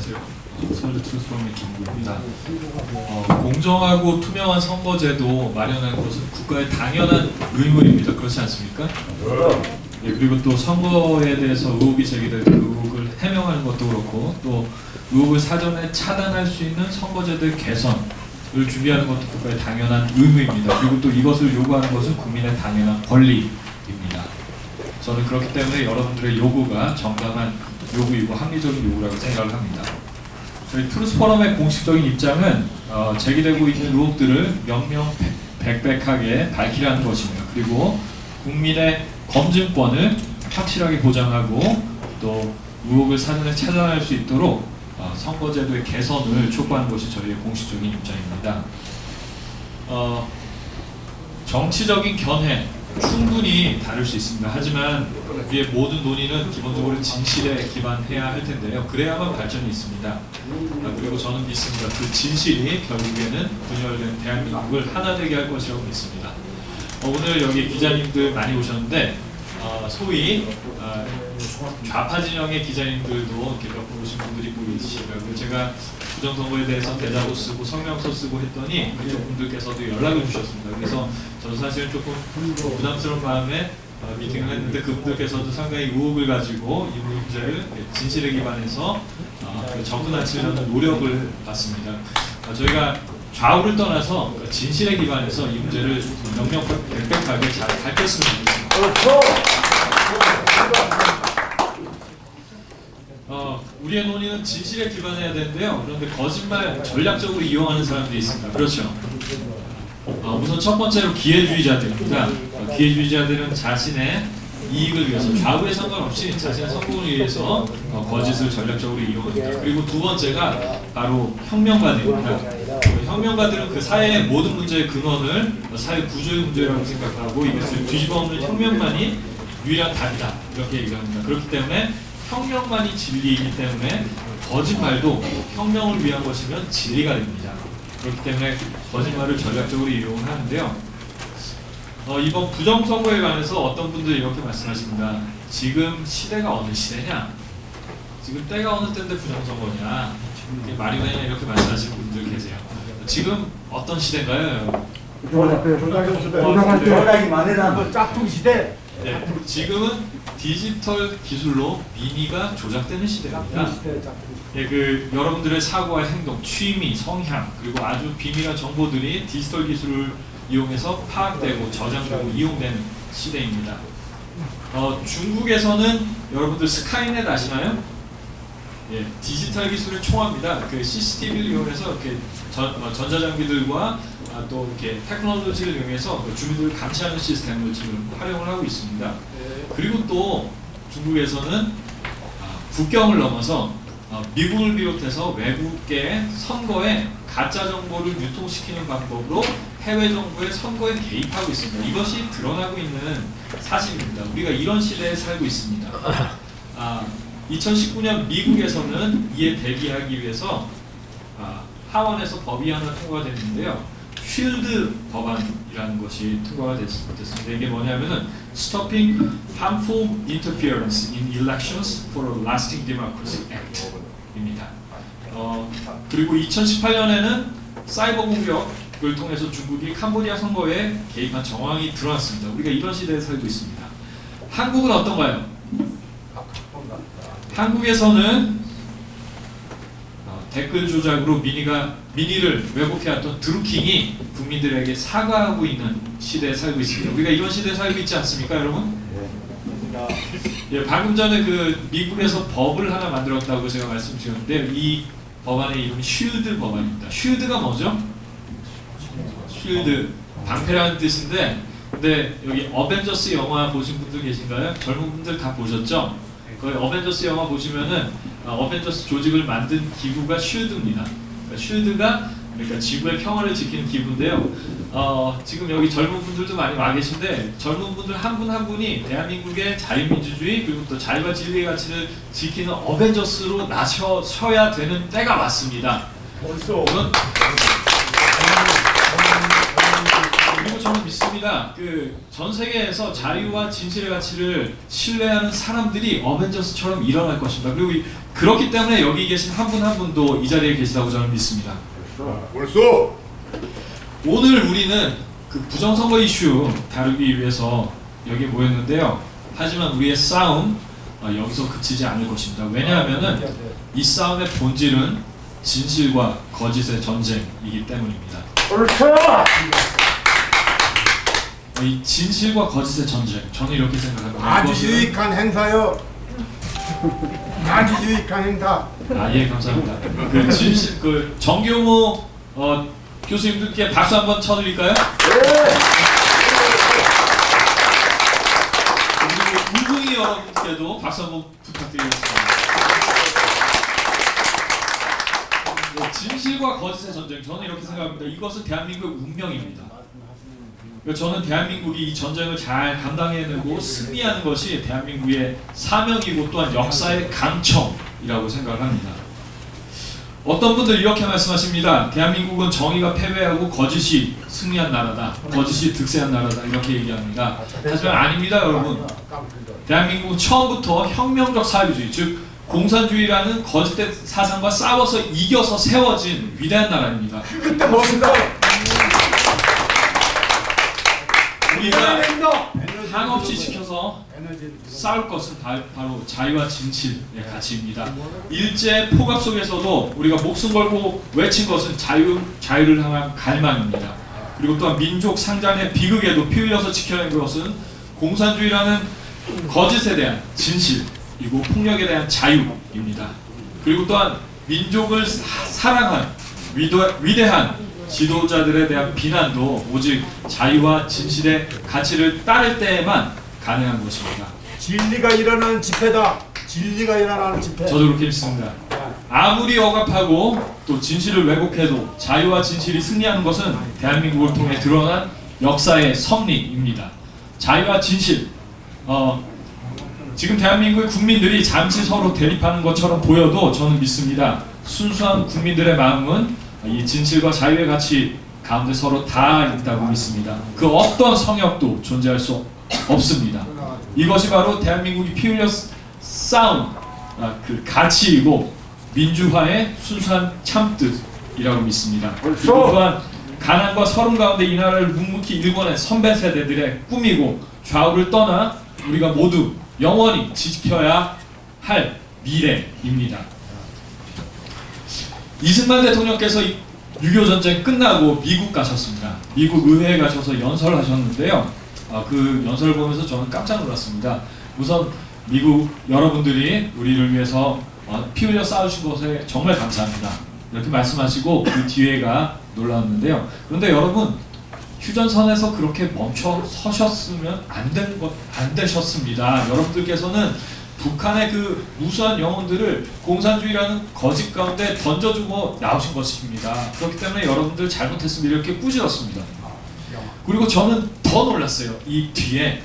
안녕하세요. 서울대 트루스포럼의 김구입니다. 공정하고 투명한 선거제도 마련하는 것은 국가의 당연한 의무입니다. 그렇지 않습니까? 예, 그리고 또 선거에 대해서 의혹이 제기될 때 의혹을 해명하는 것도 그렇고, 또 의혹을 사전에 차단할 수 있는 선거제도의 개선을 준비하는 것도 국가의 당연한 의무입니다. 그리고 또 이것을 요구하는 것은 국민의 당연한 권리입니다. 저는 그렇기 때문에 여러분들의 요구가 정당한 요구이고 합리적인 요구라고 생각을 합니다. 저희 트루스포럼의 공식적인 입장은 제기되고 있는 의혹들을 명명백백하게 밝히라는 것입니다. 그리고 국민의 검증권을 확실하게 보장하고 또 의혹을 사전에 차단할 수 있도록 선거제도의 개선을 촉구하는 것이 저희의 공식적인 입장입니다. 정치적인 견해 충분히 다를 수 있습니다. 하지만 우리의 모든 논의는 기본적으로 진실에 기반해야 할 텐데요. 그래야만 발전이 있습니다. 그리고 저는 믿습니다. 그 진실이 결국에는 분열된 대한민국을 하나 되게 할 것이라고 믿습니다. 오늘 여기 기자님들 많이 오셨는데 소위 좌파 진영의 기자님들도 이렇게 몇 분 오신 분들이 보이시더라고요. 제가 부정선거에 대해서 대자보 쓰고 성명서 쓰고 했더니 그쪽 분들께서도 연락을 주셨습니다. 그래서 저는 사실은 조금 부담스러운 마음에 미팅을 했는데 그분들께서도 상당히 의혹을 가지고 이 문제를 진실에 기반해서 접근하시려는 노력을 봤습니다. 저희가 좌우를 떠나서 진실에 기반해서 이 문제를 명명백백하게 잘 밝혔으면 좋겠습니다. 우리의 논의는 진실에 기반해야 되는데요. 그런데 거짓말 전략적으로 이용하는 사람들이 있습니다. 그렇죠. 우선 첫 번째로 기회주의자들입니다. 기회주의자들은 자신의 이익을 위해서 좌우에 상관없이 자신의 성공을 위해서 거짓을 전략적으로 이용합니다. 그리고 두 번째가 바로 혁명가들입니다. 혁명가들은 그 사회의 모든 문제의 근원을 사회 구조의 문제라고 생각하고 이것을 뒤집어 엎는 혁명만이 유일한 답이다 이렇게 얘기를 합니다. 그렇기 때문에 혁명만이 진리이기 때문에 거짓말도 혁명을 위한 것이면 진리가 됩니다. 그렇기 때문에 거짓말을 전략적으로 이용을 하는데요. 이번 부정선거에 관해서 어떤 분들이 이렇게 말씀하십니다. 지금 시대가 어느 시대냐? 지금 때가 어느 때인데 부정선거냐? 말이 되냐? 이렇게 말씀하시는 분들 계세요. 지금 어떤 시대인가요? 조작이 많으란 짝퉁 시대. 네, 지금은 디지털 기술로 민의가 조작되는 시대입니다. 예, 여러분들의 사고와 행동, 취미, 성향 그리고 아주 비밀한 정보들이 디지털 기술을 이용해서 파악되고 저장되고 이용되는 시대입니다. 중국에서는 여러분들 스카이넷 아시나요? 예, 디지털 기술을 총합니다. CCTV를 이용해서 이렇게 전자장비들과 또 이렇게 테크놀로지를 이용해서 주민들을 감시하는 시스템을 지금 활용을 하고 있습니다. 그리고 또 중국에서는 국경을 넘어서 미국을 비롯해서 외국계 선거에 가짜 정보를 유통시키는 방법으로 해외 정부의 선거에 개입하고 있습니다. 이것이 드러나고 있는 사실입니다. 우리가 이런 시대에 살고 있습니다. 2019년 미국에서는 이에 대비하기 위해서 하원에서 법이 하나 통과가 됐는데요. 쉴드 법안이라는 것이 통과가 됐습니다. 이게 뭐냐면은 Stopping Harmful Interference in Elections for a Lasting Democracy Act입니다. 그리고 2018년에는 사이버 공격을 통해서 중국이 캄보디아 선거에 개입한 정황이 드러났습니다. 우리가 이런 시대에 살고 있습니다. 한국은 어떤가요? 한국에서는 댓글 조작으로 민의를 왜곡해왔던 드루킹이 국민들에게 사과하고 있는 시대에 살고 있습니다. 우리가 이런 시대에 살고 있지 않습니까, 여러분? 예, 방금 전에 미국에서 법을 하나 만들었다고 제가 말씀드렸는데 이 법안의 이름이 쉴드 법안입니다. 쉴드가 뭐죠? 쉴드, 방패라는 뜻인데, 근데 여기 어벤져스 영화 보신 분들 계신가요? 젊은 분들 다 보셨죠? 거의 어벤져스 영화 보시면은 어벤져스 조직을 만든 기구가 쉴드입니다. 쉴드가 지구의 평화를 지키는 기구인데요. 지금 여기 젊은 분들도 많이 와 계신데 젊은 분들 한 분 한 분이 대한민국의 자유민주주의 그리고 또 자유와 진리의 가치를 지키는 어벤져스로 나서야 되는 때가 왔습니다. 그리고 저는 믿습니다. 전 세계에서 자유와 진실의 가치를 신뢰하는 사람들이 어벤져스처럼 일어날 것입니다. 그리고 그렇기 때문에 여기 계신 한 분 한 분도 이 자리에 계시다고 저는 믿습니다. 벌써 오늘 우리는 그 부정선거 이슈 다루기 위해서 여기 모였는데요. 하지만 우리의 싸움 여기서 그치지 않을 것입니다. 왜냐하면은 이 싸움의 본질은 진실과 거짓의 전쟁이기 때문입니다. 이 진실과 거짓의 전쟁, 저는 이렇게 생각합니다. 아주 이것은- 유익한 행사요. 아주 유익한 행사. 예, 감사합니다. 그 진실, 그 정교모 교수님들께 박수 한번 쳐드릴까요? 그리고 우궁이 여러분께도 박수 한번 부탁드리겠습니다. 진실과 거짓의 전쟁, 저는 이렇게 생각합니다. 이것은 대한민국의 운명입니다. 저는 대한민국이 이 전쟁을 잘 감당해내고 승리하는 것이 대한민국의 사명이고 또한 역사의 강청이라고 생각을 합니다. 어떤 분들 이렇게 말씀하십니다. 대한민국은 정의가 패배하고 거짓이 승리한 나라다. 거짓이 득세한 나라다. 이렇게 얘기합니다. 하지만 아닙니다, 여러분. 대한민국은 처음부터 혁명적 사회주의, 즉 공산주의라는 거짓된 사상과 싸워서 이겨서 세워진 위대한 나라입니다. 그때 멋있다. 우리가 한없이 지켜서 싸울 것은 바로 자유와 진실의 가치입니다. 일제 폭압 속에서도 우리가 목숨 걸고 외친 것은 자유를 향한 갈망입니다. 그리고 또한 민족 상잔의 비극에도 피 흘려서 지켜낸 것은 공산주의라는 거짓에 대한 진실이고 폭력에 대한 자유입니다. 그리고 또한 민족을 사랑한 위대한 지도자들에 대한 비난도 오직 자유와 진실의 가치를 따를 때에만 가능한 것입니다. 진리가 일어나는 집회다. 진리가 일어나는 집회. 저도 그렇게 믿습니다. 아무리 억압하고 또 진실을 왜곡해도 자유와 진실이 승리하는 것은 대한민국을 통해 드러난 역사의 섭리입니다. 자유와 진실. 지금 대한민국의 국민들이 잠시 서로 대립하는 것처럼 보여도 저는 믿습니다. 순수한 국민들의 마음은 이 진실과 자유의 가치 가운데 서로 다 있다고 믿습니다. 그 어떤 성역도 존재할 수 없습니다. 이것이 바로 대한민국이 피 흘려 쌓은 그 가치이고 민주화의 순수한 참뜻이라고 믿습니다. 그리고 또한 가난과 서름 가운데 이 나라를 묵묵히 일궈낸 선배 세대들의 꿈이고 좌우를 떠나 우리가 모두 영원히 지켜야 할 미래입니다. 이승만 대통령께서 6.25 전쟁 끝나고 미국 가셨습니다. 미국 의회에 가셔서 연설하셨는데요. 그 연설을 보면서 저는 깜짝 놀랐습니다. 우선 미국 여러분들이 우리를 위해서 피 흘려 싸우신 것에 정말 감사합니다. 이렇게 말씀하시고 그 뒤에가 놀라웠는데요. 그런데 여러분, 휴전선에서 그렇게 멈춰 서셨으면 안 되셨습니다. 여러분들께서는 북한의 그 무수한 영혼들을 공산주의라는 거짓 가운데 던져주고 나오신 것입니다. 그렇기 때문에 여러분들 잘못했습니다. 이렇게 꾸짖었습니다. 그리고 저는 더 놀랐어요. 이 뒤에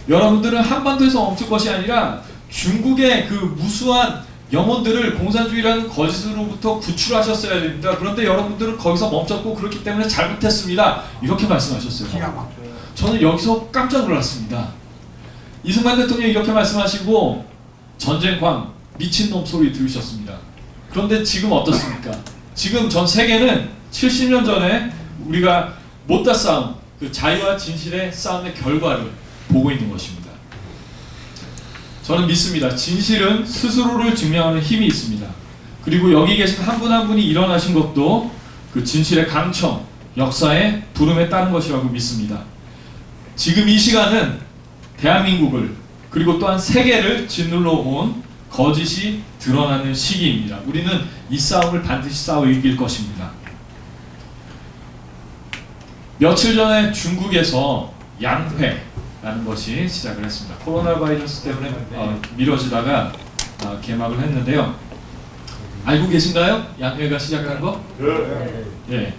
여러분들은 한반도에서 멈출 것이 아니라 중국의 그 무수한 영혼들을 공산주의라는 거짓으로부터 구출하셨어야 됩니다. 그런데 여러분들은 거기서 멈췄고 그렇기 때문에 잘못했습니다. 이렇게 말씀하셨어요. 저는 여기서 깜짝 놀랐습니다. 이승만 대통령이 이렇게 말씀하시고 전쟁광 미친놈 소리 들으셨습니다. 그런데 지금 어떻습니까? 지금 전 세계는 70년 전에 우리가 못다 싸움, 그 자유와 진실의 싸움의 결과를 보고 있는 것입니다. 저는 믿습니다. 진실은 스스로를 증명하는 힘이 있습니다. 그리고 여기 계신 한 분 한 분이 일어나신 것도 그 진실의 강청, 역사의 부름에 따른 것이라고 믿습니다. 지금 이 시간은 대한민국을 그리고 또한 세계를 짓눌러 온 거짓이 드러나는 시기입니다. 우리는 이 싸움을 반드시 싸워 이길 것입니다. 며칠 전에 중국에서 양회라는 것이 시작을 했습니다. 코로나 바이러스 때문에 미뤄지다가 개막을 했는데요. 알고 계신가요? 양회가 시작한 거? 네.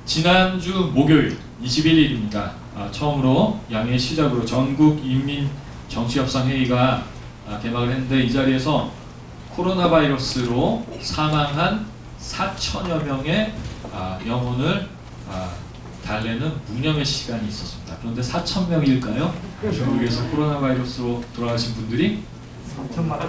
지난주 목요일 21일입니다. 처음으로 양회 시작으로 전국 인민 정치협상 회의가 개막을 했는데 이 자리에서 코로나 바이러스로 사망한 4천여 명의 영혼을 달래는 무념의 시간이 있었습니다. 그런데 4천 명일까요? 중국에서 코로나 바이러스로 돌아가신 분들이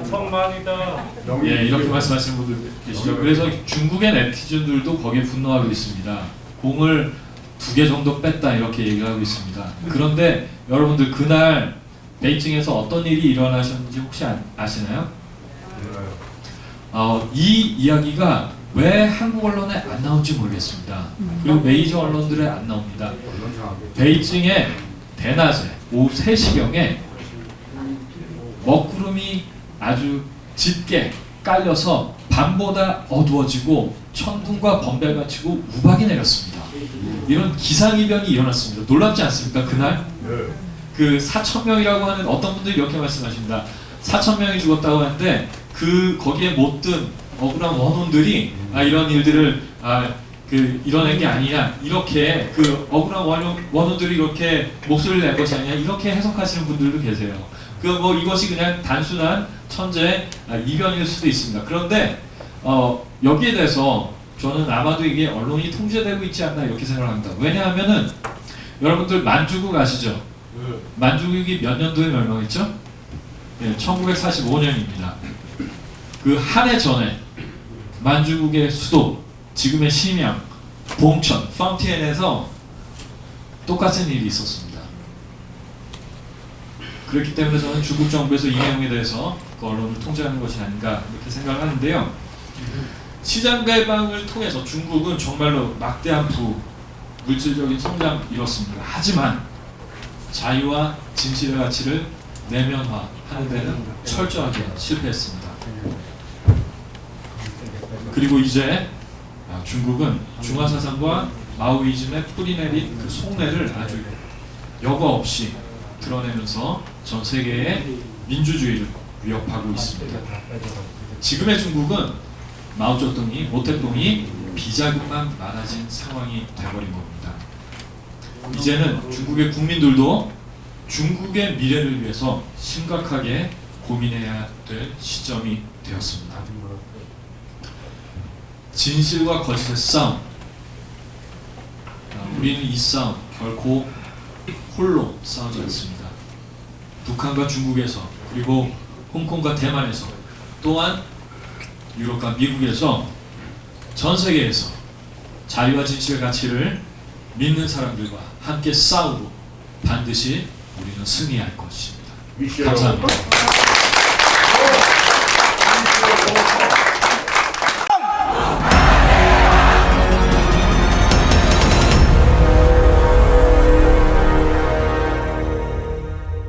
천만이다. 예, 이렇게 말씀하시는 분들 계시죠. 그래서 중국의 네티즌들도 거기에 분노하고 있습니다. 공을 2개 정도 뺐다 이렇게 얘기를 하고 있습니다. 그런데 여러분들 그날 베이징에서 어떤 일이 일어나셨는지 혹시 아시나요? 이 이야기가 왜 한국 언론에 안 나온지 모르겠습니다. 그리고 메이저 언론들에 안 나옵니다. 베이징의 대낮에 오후 3시경에 먹구름이 아주 짙게 깔려서 밤보다 어두워지고 천둥과 번개가 치고 우박이 내렸습니다. 이런 기상이변이 일어났습니다. 놀랍지 않습니까? 그날? 그 4,000명이라고 하는 어떤 분들이 이렇게 말씀하십니다. 4,000명이 죽었다고 하는데 거기에 못 든 억울한 원혼들이 이런 일들을 이뤄낸 게 아니냐, 이렇게 그 억울한 원혼들이 이렇게 목소리를 낸 것이 아니냐, 이렇게 해석하시는 분들도 계세요. 이것이 그냥 단순한 천재의 이변일 수도 있습니다. 그런데 여기에 대해서 저는 아마도 이게 언론이 통제되고 있지 않나 이렇게 생각합니다. 왜냐하면은 여러분들 만주국 아시죠? 만주국이 몇 년도에 멸망했죠? 예, 1945년입니다. 그 한 해 전에 만주국의 수도, 지금의 심양, 봉천, 펑티엔에서 똑같은 일이 있었습니다. 그렇기 때문에 저는 중국 정부에서 이 내용에 대해서 그 언론을 통제하는 것이 아닌가 이렇게 생각을 하는데요. 시장 개방을 통해서 중국은 정말로 막대한 물질적인 성장을 이뤘습니다. 하지만 자유와 진실의 가치를 내면화하는 데는 철저하게 실패했습니다. 그리고 이제 중국은 중화사상과 마오이즘의 뿌리내린 그 속내를 아주 여과 없이 드러내면서 전 세계의 민주주의를 위협하고 있습니다. 지금의 중국은 마오쩌둥이, 모택동이 비자금만 많아진 상황이 되어버린 겁니다. 이제는 중국의 국민들도 중국의 미래를 위해서 심각하게 고민해야 될 시점이 되었습니다. 진실과 거짓의 싸움. 우리는 이 싸움 결코 홀로 싸우지 않습니다. 북한과 중국에서, 그리고 홍콩과 대만에서, 또한 유럽과 미국에서, 전 세계에서 자유와 진실의 가치를 믿는 사람들과 함께 싸우고 반드시 우리는 승리할 것입니다. 감사합니다.